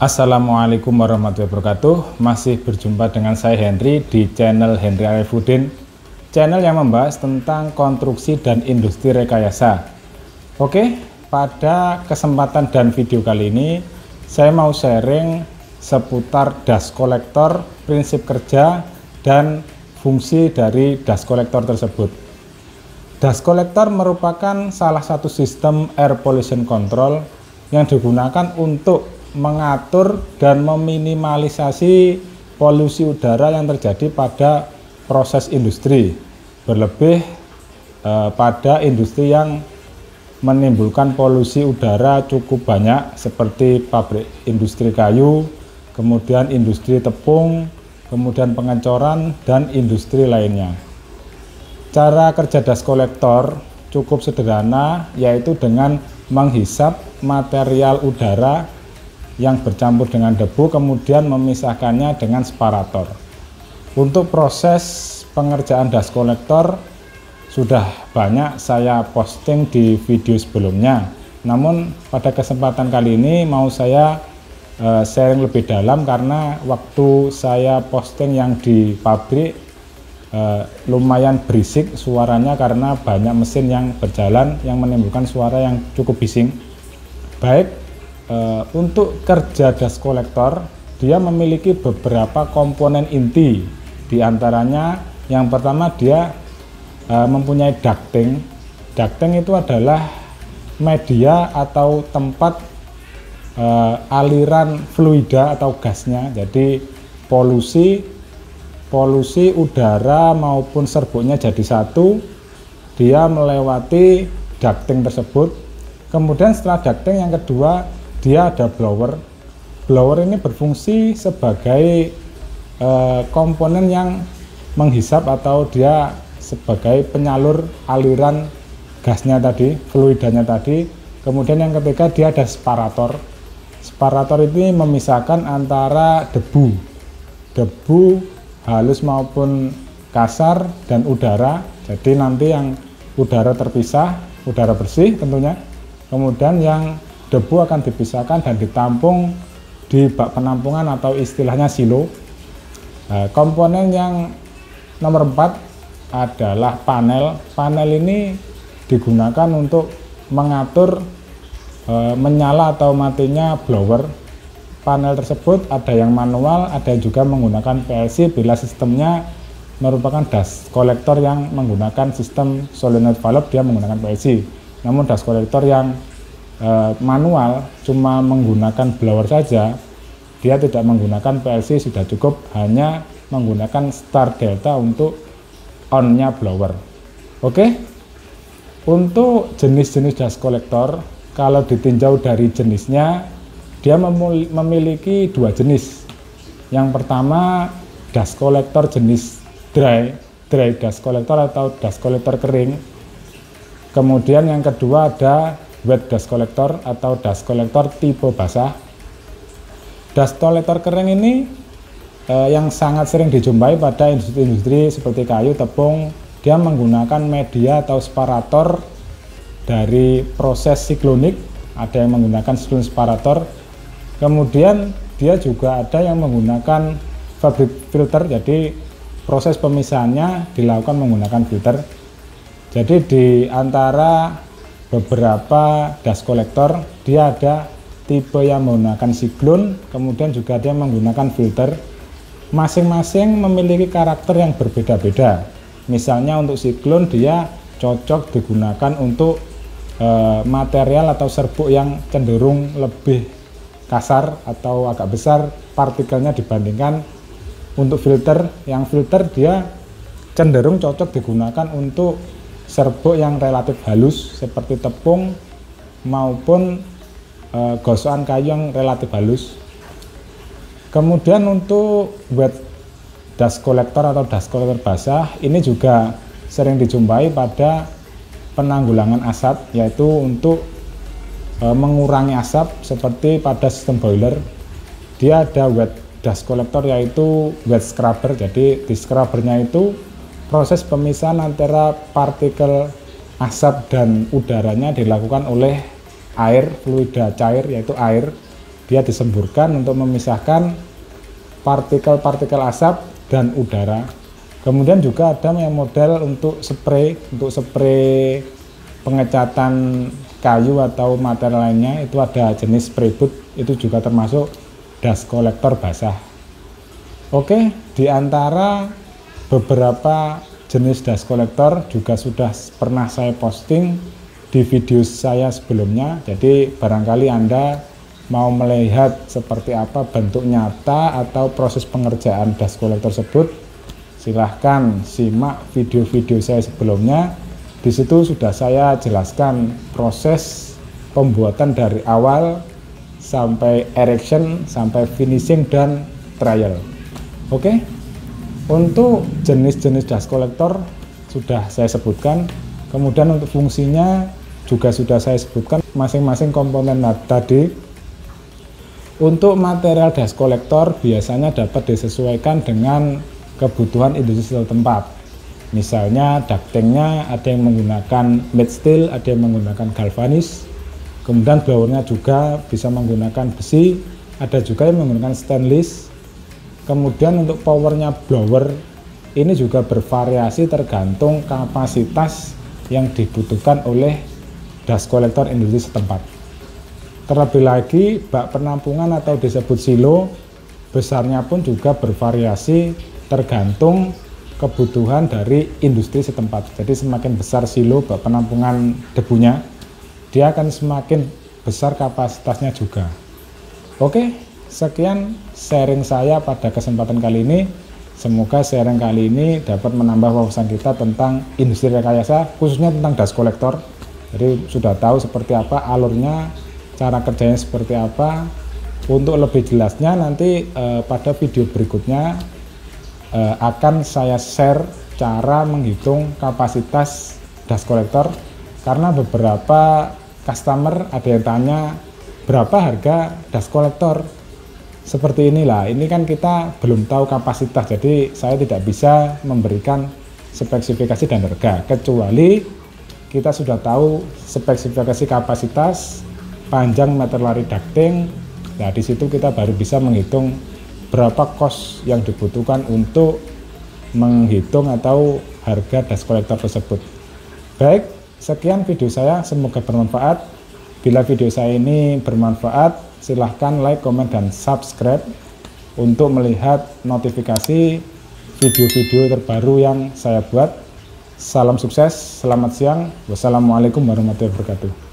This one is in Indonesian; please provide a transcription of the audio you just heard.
Assalamualaikum warahmatullahi wabarakatuh. Masih berjumpa dengan saya Henry di channel Henry Arifudin, channel yang membahas tentang konstruksi dan industri rekayasa. Oke, pada kesempatan dan video kali ini saya mau sharing seputar dust collector, prinsip kerja dan fungsi dari dust collector tersebut. Dust collector merupakan salah satu sistem air pollution control yang digunakan untuk mengatur dan meminimalisasi polusi udara yang terjadi pada proses industri, berlebih pada industri yang menimbulkan polusi udara cukup banyak seperti pabrik industri kayu, kemudian industri tepung, kemudian pengecoran dan industri lainnya. Cara kerja dust collector cukup sederhana, yaitu dengan menghisap material udara yang bercampur dengan debu, kemudian memisahkannya dengan separator. Untuk proses pengerjaan dust collector sudah banyak saya posting di video sebelumnya, namun pada kesempatan kali ini mau saya sharing lebih dalam karena waktu saya posting yang di pabrik lumayan berisik suaranya karena banyak mesin yang berjalan yang menimbulkan suara yang cukup bising. Baik, untuk kerja dust collector, dia memiliki beberapa komponen inti. Di antaranya yang pertama dia mempunyai ducting. Ducting itu adalah media atau tempat aliran fluida atau gasnya. Jadi polusi udara maupun serbuknya jadi satu, dia melewati ducting tersebut. Kemudian setelah ducting yang kedua, dia ada blower. Blower ini berfungsi sebagai komponen yang menghisap atau dia sebagai penyalur aliran gasnya tadi, fluidanya tadi. Kemudian yang ketiga dia ada separator. Separator ini memisahkan antara debu halus maupun kasar dan udara. Jadi nanti yang udara terpisah, udara bersih tentunya. Kemudian yang debu akan dipisahkan dan ditampung di bak penampungan atau istilahnya silo. Komponen yang nomor 4 adalah panel. Panel ini digunakan untuk mengatur menyala atau matinya blower. Panel tersebut ada yang manual, ada juga menggunakan PLC bila sistemnya merupakan dust collector yang menggunakan sistem solenoid valve, dia menggunakan PLC. Namun dust collector yang manual cuma menggunakan blower saja, dia tidak menggunakan PLC, sudah cukup hanya menggunakan start delta untuk on-nya blower. Oke, untuk jenis-jenis dust collector, kalau ditinjau dari jenisnya, dia memiliki dua jenis. Yang pertama dust collector jenis dry dust collector atau dust collector kering. Kemudian yang kedua ada wet dust collector atau dust collector tipe basah. Dust collector kering ini yang sangat sering dijumpai pada industri-industri seperti kayu, tepung. Dia menggunakan media atau separator dari proses siklonik, ada yang menggunakan siklon separator. Kemudian dia juga ada yang menggunakan fabric filter, jadi proses pemisahannya dilakukan menggunakan filter. Jadi di antara beberapa dust collector, dia ada tipe yang menggunakan siklon, kemudian juga dia menggunakan filter. Masing-masing memiliki karakter yang berbeda-beda. Misalnya untuk siklon dia cocok digunakan untuk material atau serbuk yang cenderung lebih kasar atau agak besar partikelnya dibandingkan untuk filter. Yang filter dia cenderung cocok digunakan untuk serbuk yang relatif halus seperti tepung maupun gosokan kayu yang relatif halus. Kemudian untuk wet dust collector atau dust collector basah, ini juga sering dijumpai pada penanggulangan asap, yaitu untuk mengurangi asap seperti pada sistem boiler. Dia ada wet dust collector yaitu wet scrubber. Jadi di scrubbernya itu proses pemisahan antara partikel asap dan udaranya dilakukan oleh air, fluida cair yaitu air. dia disemburkan untuk memisahkan partikel-partikel asap dan udara. Kemudian juga ada yang model untuk spray pengecatan kayu atau material lainnya, itu ada jenis spray booth, itu juga termasuk dust collector basah. Oke, di antara beberapa jenis dust collector juga sudah pernah saya posting di video saya sebelumnya. Jadi barangkali Anda mau melihat seperti apa bentuk nyata atau proses pengerjaan dust collector tersebut, silahkan simak video-video saya sebelumnya. Di situ sudah saya jelaskan proses pembuatan dari awal sampai erection, sampai finishing dan trial. Oke, untuk jenis-jenis dust collector sudah saya sebutkan. Kemudian untuk fungsinya juga sudah saya sebutkan masing-masing komponen tadi. Untuk material dust collector biasanya dapat disesuaikan dengan kebutuhan industri setempat. Misalnya ductingnya ada yang menggunakan mild steel, ada yang menggunakan galvanis. Kemudian blowernya juga bisa menggunakan besi, ada juga yang menggunakan stainless. Kemudian untuk powernya blower ini juga bervariasi tergantung kapasitas yang dibutuhkan oleh dust collector industri setempat. Terlebih lagi bak penampungan atau disebut silo besarnya pun juga bervariasi tergantung kebutuhan dari industri setempat. Jadi semakin besar silo bak penampungan debunya, dia akan semakin besar kapasitasnya juga. Oke, sekian sharing saya pada kesempatan kali ini. Semoga sharing kali ini dapat menambah wawasan kita tentang industri rekayasa, khususnya tentang dust collector. Jadi sudah tahu seperti apa alurnya, cara kerjanya seperti apa. Untuk lebih jelasnya nanti pada video berikutnya akan saya share cara menghitung kapasitas dust collector, karena beberapa customer ada yang tanya berapa harga dust collector. Seperti inilah, ini kan kita belum tahu kapasitas, jadi saya tidak bisa memberikan spesifikasi dan harga kecuali kita sudah tahu spesifikasi kapasitas, panjang meter lari ducting. Nah, di situ kita baru bisa menghitung berapa cost yang dibutuhkan untuk menghitung atau harga dust collector tersebut. Baik, sekian video saya, semoga bermanfaat. Bila video saya ini bermanfaat, silahkan like, komen, dan subscribe untuk melihat notifikasi video-video terbaru yang saya buat. Salam sukses, selamat siang, wassalamualaikum warahmatullahi wabarakatuh.